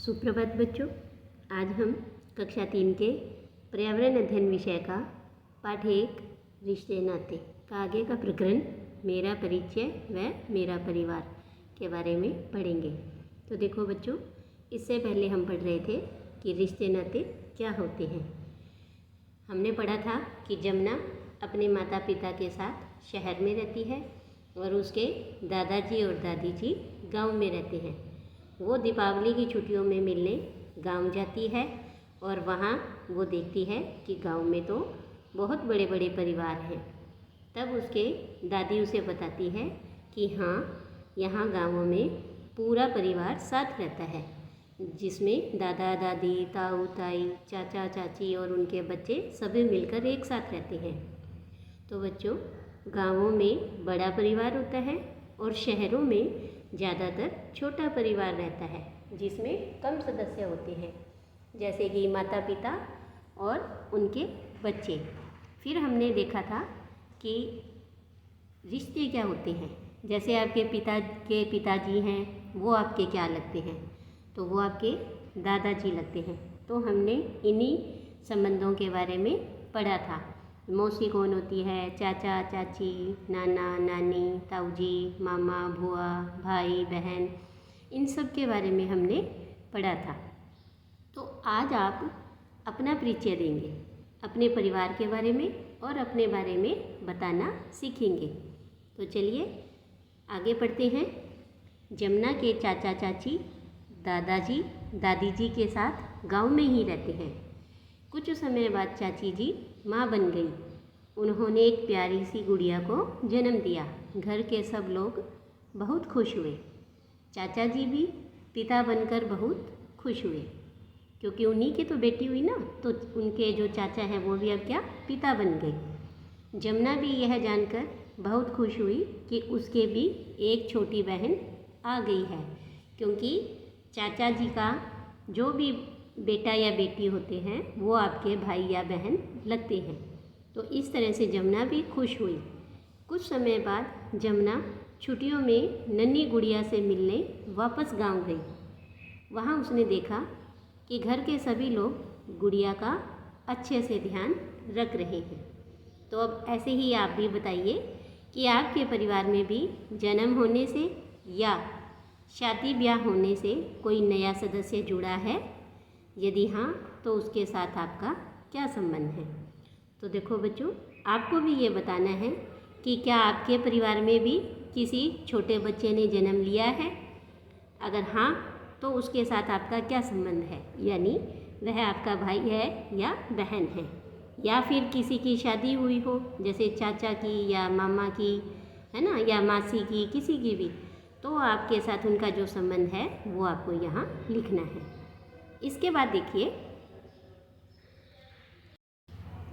सुप्रभात बच्चों। आज हम कक्षा 3 के पर्यावरण अध्ययन विषय का पाठ 1 रिश्ते नाते का आगे का प्रकरण मेरा परिचय व मेरा परिवार के बारे में पढ़ेंगे। तो देखो बच्चों, इससे पहले हम पढ़ रहे थे कि रिश्ते नाते क्या होते हैं। हमने पढ़ा था कि जमुना अपने माता पिता के साथ शहर में रहती है और उसके दादाजी और दादी जी गाँव में रहते हैं। वो दीपावली की छुट्टियों में मिलने गांव जाती है और वहाँ वो देखती है कि गांव में तो बहुत बड़े बड़े परिवार हैं। तब उसके दादी उसे बताती है कि हाँ, यहाँ गाँवों में पूरा परिवार साथ रहता है, जिसमें दादा दादी, ताऊ ताई, चाचा चाची और उनके बच्चे सभी मिलकर एक साथ रहते हैं। तो बच्चों, गाँवों में बड़ा परिवार होता है और शहरों में ज़्यादातर छोटा परिवार रहता है, जिसमें कम सदस्य होते हैं, जैसे कि माता पिता और उनके बच्चे। फिर हमने देखा था कि रिश्ते क्या होते हैं। जैसे आपके पिताजी हैं, वो आपके क्या लगते हैं? तो वो आपके दादाजी लगते हैं। तो हमने इन्हीं संबंधों के बारे में पढ़ा था। मौसी कौन होती है? चाचा चाची, नाना नानी, ताऊजी, मामा, बुआ, भाई बहन, इन सब के बारे में हमने पढ़ा था। तो आज आप अपना परिचय देंगे, अपने परिवार के बारे में और अपने बारे में बताना सीखेंगे। तो चलिए आगे पढ़ते हैं। जमुना के चाचा चाची दादाजी दादी जी के साथ गांव में ही रहते हैं। कुछ समय बाद चाची जी माँ बन गई। उन्होंने एक प्यारी सी गुड़िया को जन्म दिया। घर के सब लोग बहुत खुश हुए। चाचा जी भी पिता बनकर बहुत खुश हुए, क्योंकि उन्हीं की तो बेटी हुई ना, तो उनके जो चाचा हैं वो भी अब क्या पिता बन गए। जमुना भी यह जानकर बहुत खुश हुई कि उसके भी एक छोटी बहन आ गई है, क्योंकि चाचा जी का जो भी बेटा या बेटी होते हैं वो आपके भाई या बहन लगते हैं। तो इस तरह से जमुना भी खुश हुई। कुछ समय बाद जमुना छुट्टियों में नन्ही गुड़िया से मिलने वापस गांव गई। वहां उसने देखा कि घर के सभी लोग गुड़िया का अच्छे से ध्यान रख रहे हैं। तो अब ऐसे ही आप भी बताइए कि आपके परिवार में भी जन्म होने से या शादी ब्याह होने से कोई नया सदस्य जुड़ा है? यदि हाँ, तो उसके साथ आपका क्या संबंध है? तो देखो बच्चों, आपको भी ये बताना है कि क्या आपके परिवार में भी किसी छोटे बच्चे ने जन्म लिया है? अगर हाँ, तो उसके साथ आपका क्या संबंध है, यानी वह आपका भाई है या बहन है, या फिर किसी की शादी हुई हो, जैसे चाचा की या मामा की, है ना, या मासी की, किसी की भी, तो आपके साथ उनका जो संबंध है वो आपको यहाँ लिखना है। इसके बाद देखिए,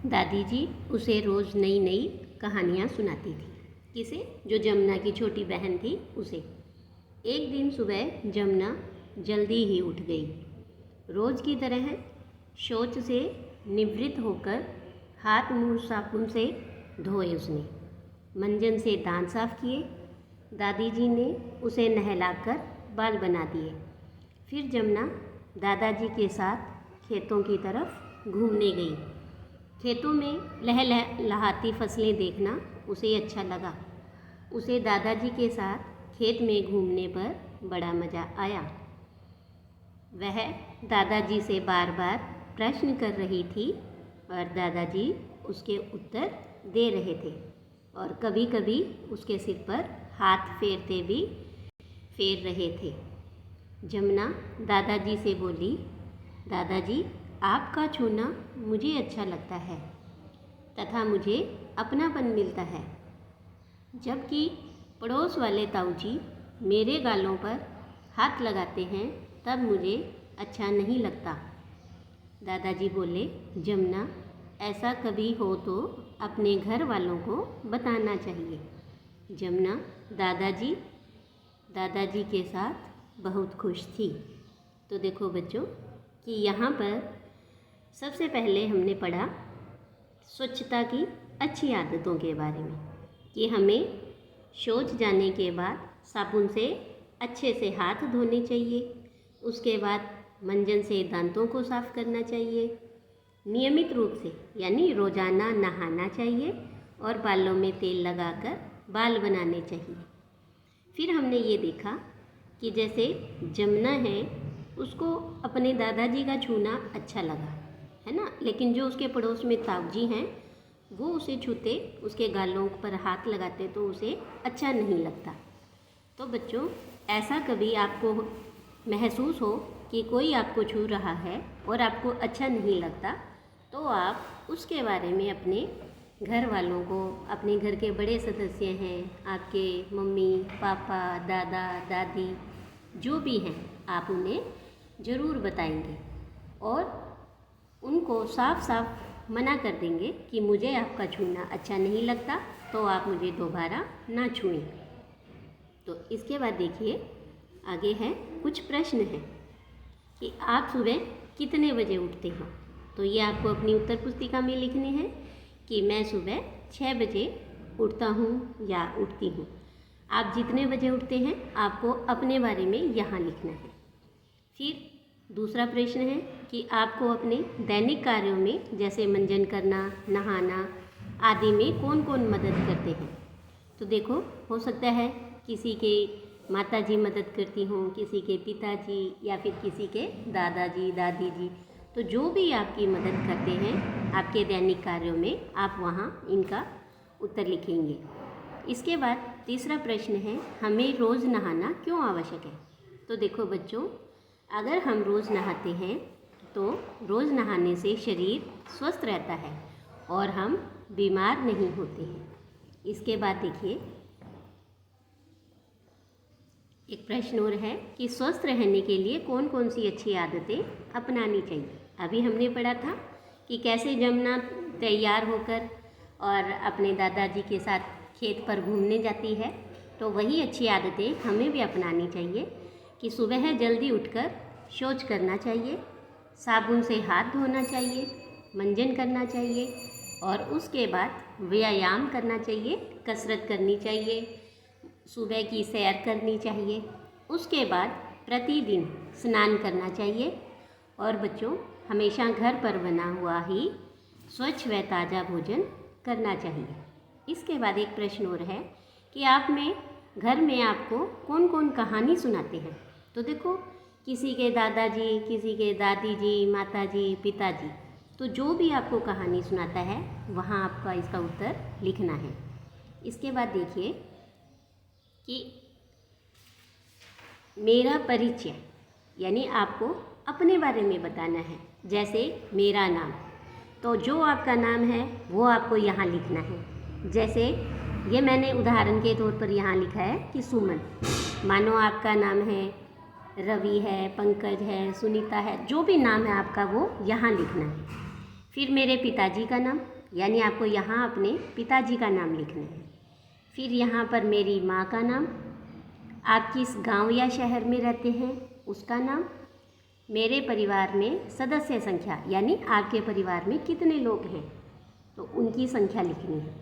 दादी जी उसे रोज़ नई नई कहानियाँ सुनाती थी। किसे? जो जमुना की छोटी बहन थी उसे। एक दिन सुबह जमुना जल्दी ही उठ गई। रोज़ की तरह शौच से निवृत्त होकर हाथ मुंह साबुन से धोए उसने। मंजन से दांत साफ किए। दादी जी ने उसे नहलाकर बाल बना दिए। फिर जमुना दादाजी के साथ खेतों की तरफ घूमने गई। खेतों में लहलहाती फसलें देखना उसे अच्छा लगा। उसे दादाजी के साथ खेत में घूमने पर बड़ा मज़ा आया। वह दादाजी से बार बार प्रश्न कर रही थी और दादाजी उसके उत्तर दे रहे थे, और कभी कभी उसके सिर पर हाथ फेर रहे थे। जमुना दादाजी से बोली, दादाजी, आपका छूना मुझे अच्छा लगता है तथा मुझे अपनापन मिलता है, जबकि पड़ोस वाले ताऊजी मेरे गालों पर हाथ लगाते हैं तब मुझे अच्छा नहीं लगता। दादाजी बोले, जमुना, ऐसा कभी हो तो अपने घर वालों को बताना चाहिए। जमुना दादाजी के साथ बहुत खुश थी। तो देखो बच्चों कि यहाँ पर सबसे पहले हमने पढ़ा स्वच्छता की अच्छी आदतों के बारे में, कि हमें शौच जाने के बाद साबुन से अच्छे से हाथ धोने चाहिए। उसके बाद मंजन से दांतों को साफ करना चाहिए, नियमित रूप से यानी रोज़ाना नहाना चाहिए और बालों में तेल लगाकर बाल बनाने चाहिए। फिर हमने ये देखा कि जैसे जमुना है उसको अपने दादाजी का छूना अच्छा लगा, है ना, लेकिन जो उसके पड़ोस में ताऊजी हैं वो उसे छूते, उसके गालों पर हाथ लगाते तो उसे अच्छा नहीं लगता। तो बच्चों, ऐसा कभी आपको महसूस हो कि कोई आपको छू रहा है और आपको अच्छा नहीं लगता, तो आप उसके बारे में अपने घर वालों को, अपने घर के बड़े सदस्य हैं, आपके मम्मी पापा दादा दादी जो भी हैं, आप उन्हें ज़रूर बताएंगे और उनको साफ साफ मना कर देंगे कि मुझे आपका छूना अच्छा नहीं लगता, तो आप मुझे दोबारा ना छुएं। तो इसके बाद देखिए आगे है कुछ प्रश्न हैं कि आप सुबह कितने बजे उठते हो। तो ये आपको अपनी उत्तर पुस्तिका में लिखने हैं कि मैं सुबह 6 बजे उठता हूँ या उठती हूँ। आप जितने बजे उठते हैं आपको अपने बारे में यहाँ लिखना है। फिर दूसरा प्रश्न है कि आपको अपने दैनिक कार्यों में जैसे मंजन करना, नहाना आदि में कौन कौन मदद करते हैं। तो देखो, हो सकता है किसी के माताजी मदद करती हों, किसी के पिताजी या फिर किसी के दादाजी दादी जी। तो जो भी आपकी मदद करते हैं आपके दैनिक कार्यों में, आप वहाँ इनका उत्तर लिखेंगे। इसके बाद तीसरा प्रश्न है, हमें रोज़ नहाना क्यों आवश्यक है। तो देखो बच्चों, अगर हम रोज़ नहाते हैं तो रोज़ नहाने से शरीर स्वस्थ रहता है और हम बीमार नहीं होते हैं। इसके बाद देखिए एक प्रश्न और है कि स्वस्थ रहने के लिए कौन कौन सी अच्छी आदतें अपनानी चाहिए। अभी हमने पढ़ा था कि कैसे जमुना तैयार होकर और अपने दादाजी के साथ खेत पर घूमने जाती है, तो वही अच्छी आदतें हमें भी अपनानी चाहिए कि सुबह जल्दी उठकर शौच करना चाहिए, साबुन से हाथ धोना चाहिए, मंजन करना चाहिए और उसके बाद व्यायाम करना चाहिए, कसरत करनी चाहिए, सुबह की सैर करनी चाहिए। उसके बाद प्रतिदिन स्नान करना चाहिए और बच्चों, हमेशा घर पर बना हुआ ही स्वच्छ व ताज़ा भोजन करना चाहिए। इसके बाद एक प्रश्न और है कि आप में घर में आपको कौन कौन कहानी सुनाते हैं। तो देखो, किसी के दादाजी, किसी के दादी जी, माताजी, पिताजी, तो जो भी आपको कहानी सुनाता है वहाँ आपका इसका उत्तर लिखना है। इसके बाद देखिए कि मेरा परिचय यानी आपको अपने बारे में बताना है। जैसे मेरा नाम, तो जो आपका नाम है वो आपको यहाँ लिखना है। जैसे ये मैंने उदाहरण के तौर पर यहाँ लिखा है कि सुमन। मानो आपका नाम है रवि है, पंकज है, सुनीता है, जो भी नाम है आपका वो यहाँ लिखना है। फिर मेरे पिताजी का नाम, यानी आपको यहाँ अपने पिताजी का नाम लिखना है। फिर यहाँ पर मेरी माँ का नाम, आप किस गांव या शहर में रहते हैं उसका नाम, मेरे परिवार में सदस्य संख्या यानी आपके परिवार में कितने लोग हैं तो उनकी संख्या लिखनी है।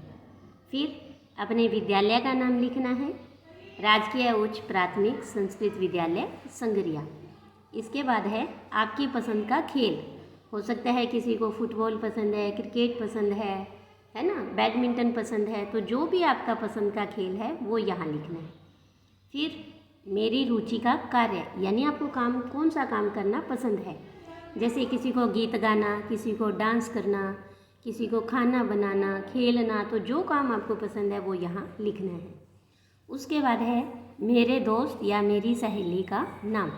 फिर अपने विद्यालय का नाम लिखना है, राजकीय उच्च प्राथमिक संस्कृत विद्यालय संगरिया। इसके बाद है आपकी पसंद का खेल, हो सकता है किसी को फुटबॉल पसंद है, क्रिकेट पसंद है ना, बैडमिंटन पसंद है, तो जो भी आपका पसंद का खेल है वो यहाँ लिखना है। फिर मेरी रुचि का कार्य, यानी आपको काम कौन सा काम करना पसंद है। जैसे किसी को गीत गाना, किसी को डांस करना, किसी को खाना बनाना, खेलना, तो जो काम आपको पसंद है वो यहाँ लिखना है। उसके बाद है मेरे दोस्त या मेरी सहेली का नाम,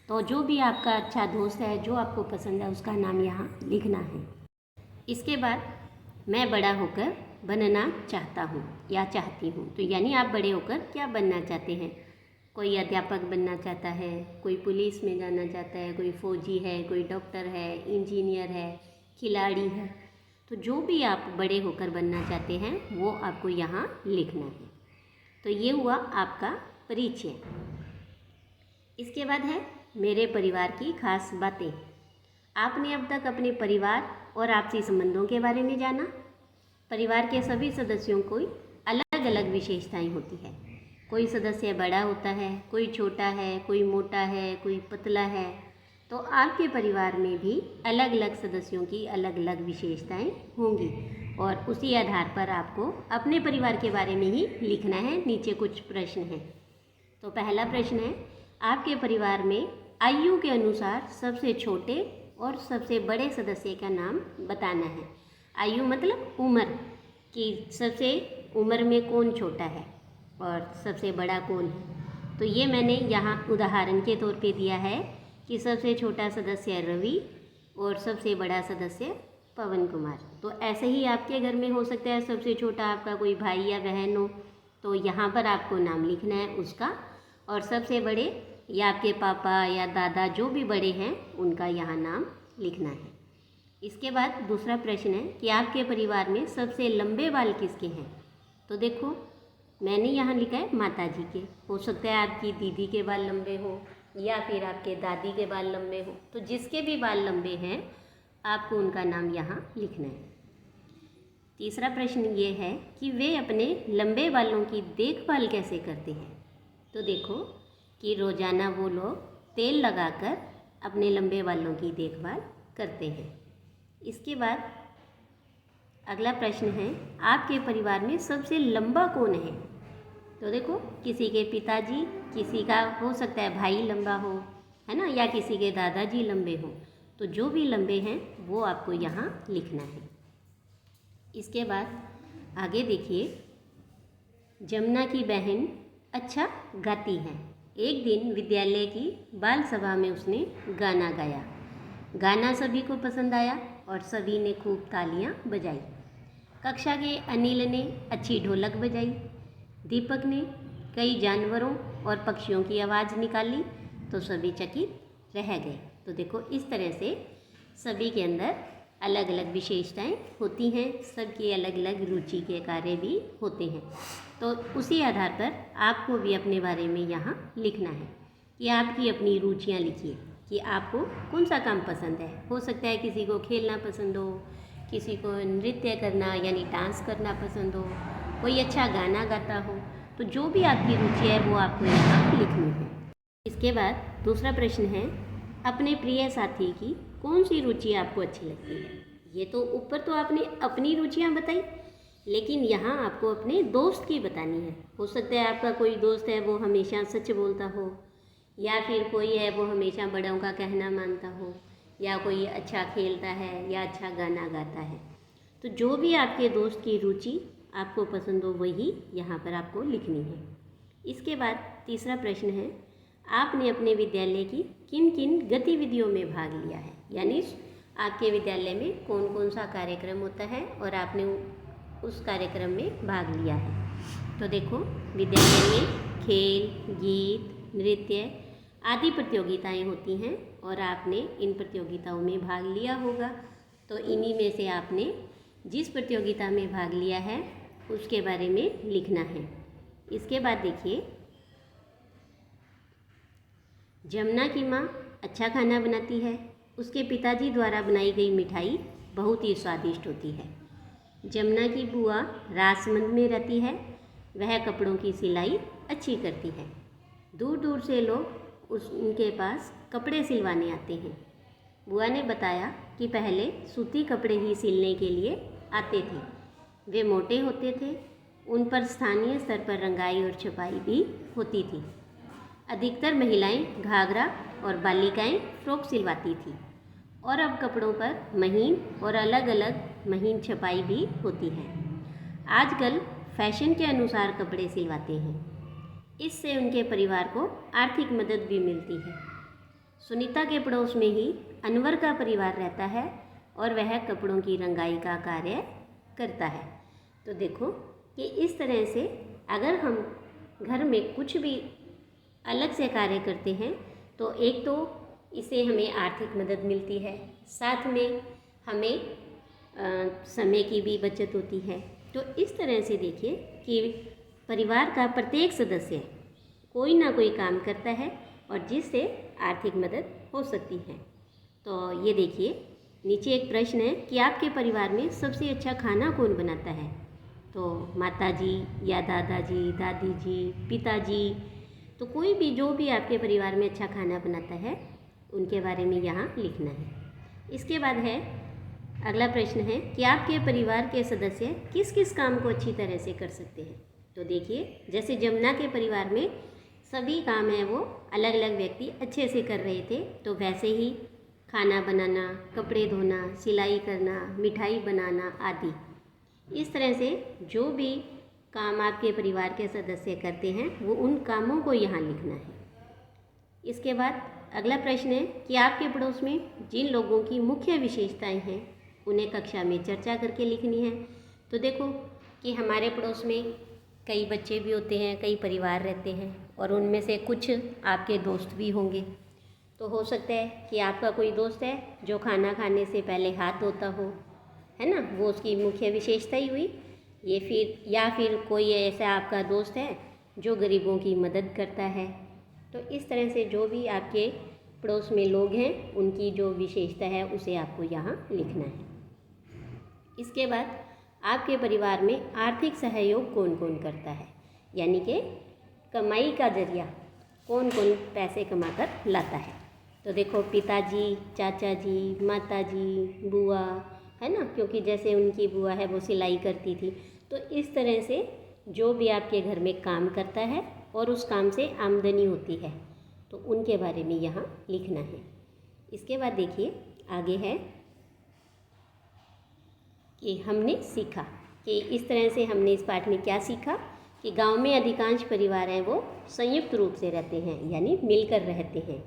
तो जो भी आपका अच्छा दोस्त है, जो आपको पसंद है उसका नाम यहाँ लिखना है। इसके बाद मैं बड़ा होकर बनना चाहता हूँ या चाहती हूँ, तो यानी आप बड़े होकर क्या बनना चाहते हैं। कोई अध्यापक बनना चाहता है, कोई पुलिस में जाना चाहता है, कोई फौजी है, कोई डॉक्टर है, इंजीनियर है, खिलाड़ी है, तो जो भी आप बड़े होकर बनना चाहते हैं वो आपको यहाँ लिखना है। तो ये हुआ आपका परिचय। इसके बाद है मेरे परिवार की खास बातें। आपने अब तक अपने परिवार और आपसी संबंधों के बारे में जाना। परिवार के सभी सदस्यों को अलग अलग विशेषताएं होती है। कोई सदस्य बड़ा होता है, कोई छोटा है, कोई मोटा है, कोई पतला है तो आपके परिवार में भी अलग अलग सदस्यों की अलग अलग विशेषताएं होंगी और उसी आधार पर आपको अपने परिवार के बारे में ही लिखना है। नीचे कुछ प्रश्न हैं। तो पहला प्रश्न है, आपके परिवार में आयु के अनुसार सबसे छोटे और सबसे बड़े सदस्य का नाम बताना है। आयु मतलब उम्र कि सबसे उम्र में कौन छोटा है और सबसे बड़ा कौन है। तो ये मैंने यहाँ उदाहरण के तौर पे दिया है कि सबसे छोटा सदस्य रवि और सबसे बड़ा सदस्य पवन कुमार। तो ऐसे ही आपके घर में हो सकता है सबसे छोटा आपका कोई भाई या बहन हो, तो यहाँ पर आपको नाम लिखना है उसका, और सबसे बड़े या आपके पापा या दादा जो भी बड़े हैं उनका यहाँ नाम लिखना है। इसके बाद दूसरा प्रश्न है कि आपके परिवार में सबसे लंबे बाल किसके हैं। तो देखो मैंने यहाँ लिखा है माता जी के। हो सकता है आपकी दीदी के बाल लंबे हो या फिर आपके दादी के बाल लंबे हो, तो जिसके भी बाल लंबे हैं आपको उनका नाम यहाँ लिखना है। तीसरा प्रश्न ये है कि वे अपने लंबे बालों की देखभाल कैसे करते हैं। तो देखो कि रोज़ाना वो लोग तेल लगाकर अपने लंबे बालों की देखभाल करते हैं। इसके बाद अगला प्रश्न है, आपके परिवार में सबसे लंबा कौन है। तो देखो किसी के पिताजी, किसी का हो सकता है भाई लंबा हो, है ना, या किसी के दादाजी लंबे हो। तो जो भी लंबे हैं वो आपको यहाँ लिखना है। इसके बाद आगे देखिए, जमुना की बहन अच्छा गाती है। एक दिन विद्यालय की बाल सभा में उसने गाना गाया। गाना सभी को पसंद आया और सभी ने खूब तालियां बजाई। कक्षा के अनिल ने अच्छी ढोलक बजाई। दीपक ने कई जानवरों और पक्षियों की आवाज़ निकाली तो सभी चकित रह गए। तो देखो इस तरह से सभी के अंदर अलग अलग विशेषताएं होती हैं, सबकी अलग अलग रुचि के कार्य भी होते हैं। तो उसी आधार पर आपको भी अपने बारे में यहाँ लिखना है कि आपकी अपनी रुचियाँ लिखिए कि आपको कौन सा काम पसंद है। हो सकता है किसी को खेलना पसंद हो, किसी को नृत्य करना यानी डांस करना पसंद हो, कोई अच्छा गाना गाता हो। तो जो भी आपकी रुचि है वो आपको यहाँ लिखनी है। इसके बाद दूसरा प्रश्न है, अपने प्रिय साथी की कौन सी रुचि आपको अच्छी लगती है। ये तो ऊपर तो आपने अपनी रुचियाँ बताई, लेकिन यहाँ आपको अपने दोस्त की बतानी है। हो सकता है आपका कोई दोस्त है वो हमेशा सच बोलता हो, या फिर कोई है वो हमेशा बड़ों का कहना मानता हो, या कोई अच्छा खेलता है या अच्छा गाना गाता है। तो जो भी आपके दोस्त की रुचि आपको पसंद हो वही यहाँ पर आपको लिखनी है। इसके बाद तीसरा प्रश्न है, आपने अपने विद्यालय की किन किन गतिविधियों में भाग लिया है, यानी आपके विद्यालय में कौन कौन सा कार्यक्रम होता है और आपने उस कार्यक्रम में भाग लिया है। तो देखो विद्यालय में खेल, गीत, नृत्य आदि प्रतियोगिताएं होती हैं और आपने इन प्रतियोगिताओं में भाग लिया होगा। तो इन्हीं में से आपने जिस प्रतियोगिता में भाग लिया है उसके बारे में लिखना है। इसके बाद देखिए, जमुना की माँ अच्छा खाना बनाती है। उसके पिताजी द्वारा बनाई गई मिठाई बहुत ही स्वादिष्ट होती है। जमुना की बुआ राजमंद में रहती है। वह कपड़ों की सिलाई अच्छी करती है। दूर दूर से लोग उनके पास कपड़े सिलवाने आते हैं। बुआ ने बताया कि पहले सूती कपड़े ही सिलने के लिए आते थे। वे मोटे होते थे। उन पर स्थानीय स्तर पर रंगाई और छपाई भी होती थी। अधिकतर महिलाएं घाघरा और बालिकाएं फ्रॉक सिलवाती थी और अब कपड़ों पर महीन और अलग अलग महीन छपाई भी होती है। आजकल फैशन के अनुसार कपड़े सिलवाते हैं। इससे उनके परिवार को आर्थिक मदद भी मिलती है। सुनीता के पड़ोस में ही अनवर का परिवार रहता है और वह कपड़ों की रंगाई का कार्य करता है। तो देखो कि इस तरह से अगर हम घर में कुछ भी अलग से कार्य करते हैं तो एक तो इससे हमें आर्थिक मदद मिलती है, साथ में हमें समय की भी बचत होती है। तो इस तरह से देखिए कि परिवार का प्रत्येक सदस्य कोई ना कोई काम करता है और जिससे आर्थिक मदद हो सकती है। तो ये देखिए नीचे एक प्रश्न है कि आपके परिवार में सबसे अच्छा खाना कौन बनाता है। तो माताजी या दादाजी, दादी जी, पिताजी, तो कोई भी जो भी आपके परिवार में अच्छा खाना बनाता है उनके बारे में यहाँ लिखना है। इसके बाद है अगला प्रश्न है कि आपके परिवार के सदस्य किस किस काम को अच्छी तरह से कर सकते हैं। तो देखिए, जैसे जमुना के परिवार में सभी काम हैं वो अलग अलग व्यक्ति अच्छे से कर रहे थे, तो वैसे ही खाना बनाना, कपड़े धोना, सिलाई करना, मिठाई बनाना आदि, इस तरह से जो भी काम आपके परिवार के सदस्य करते हैं वो उन कामों को यहाँ लिखना है। इसके बाद अगला प्रश्न है कि आपके पड़ोस में जिन लोगों की मुख्य विशेषताएं हैं उन्हें कक्षा में चर्चा करके लिखनी है। तो देखो कि हमारे पड़ोस में कई बच्चे भी होते हैं, कई परिवार रहते हैं और उनमें से कुछ आपके दोस्त भी होंगे। तो हो सकता है कि आपका कोई दोस्त है जो खाना खाने से पहले हाथ धोता हो, है ना, वो उसकी मुख्य विशेषता ही हुई। या फिर कोई ऐसा आपका दोस्त है जो गरीबों की मदद करता है। तो इस तरह से जो भी आपके पड़ोस में लोग हैं उनकी जो विशेषता है उसे आपको यहाँ लिखना है। इसके बाद आपके परिवार में आर्थिक सहयोग कौन कौन करता है, यानी कि कमाई का जरिया कौन कौन पैसे कमाकर लाता है। तो देखो, पिताजी, चाचा जी, माता जी, बुआ, है ना, क्योंकि जैसे उनकी बुआ है वो सिलाई करती थी। तो इस तरह से जो भी आपके घर में काम करता है और उस काम से आमदनी होती है तो उनके बारे में यहाँ लिखना है। इसके बाद देखिए आगे है कि हमने सीखा, कि इस तरह से हमने इस पाठ में क्या सीखा कि गांव में अधिकांश परिवार हैं वो संयुक्त रूप से रहते हैं, यानी मिलकर रहते हैं,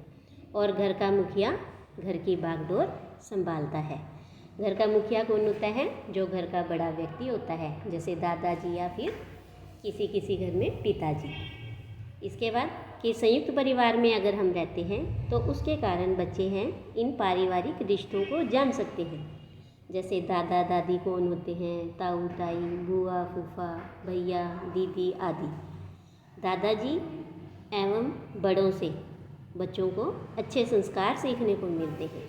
और घर का मुखिया घर की बागडोर संभालता है। घर का मुखिया कौन होता है? जो घर का बड़ा व्यक्ति होता है, जैसे दादाजी या फिर किसी घर में पिताजी। इसके बाद कि संयुक्त परिवार में अगर हम रहते हैं तो उसके कारण बच्चे हैं इन पारिवारिक रिश्तों को जान सकते हैं, जैसे दादा दादी कौन होते हैं, ताऊ ताई, बुआ फूफा, भैया दीदी आदि। दादाजी एवं बड़ों से बच्चों को अच्छे संस्कार सीखने को मिलते हैं।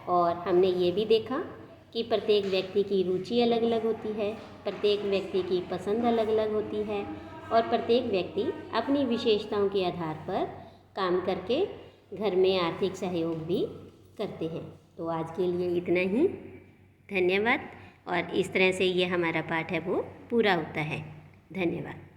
और हमने ये भी देखा कि प्रत्येक व्यक्ति की रुचि अलग अलग होती है, प्रत्येक व्यक्ति की पसंद अलग अलग होती है और प्रत्येक व्यक्ति अपनी विशेषताओं के आधार पर काम करके घर में आर्थिक सहयोग भी करते हैं। तो आज के लिए इतना ही, धन्यवाद। और इस तरह से ये हमारा पाठ है वो पूरा होता है। धन्यवाद।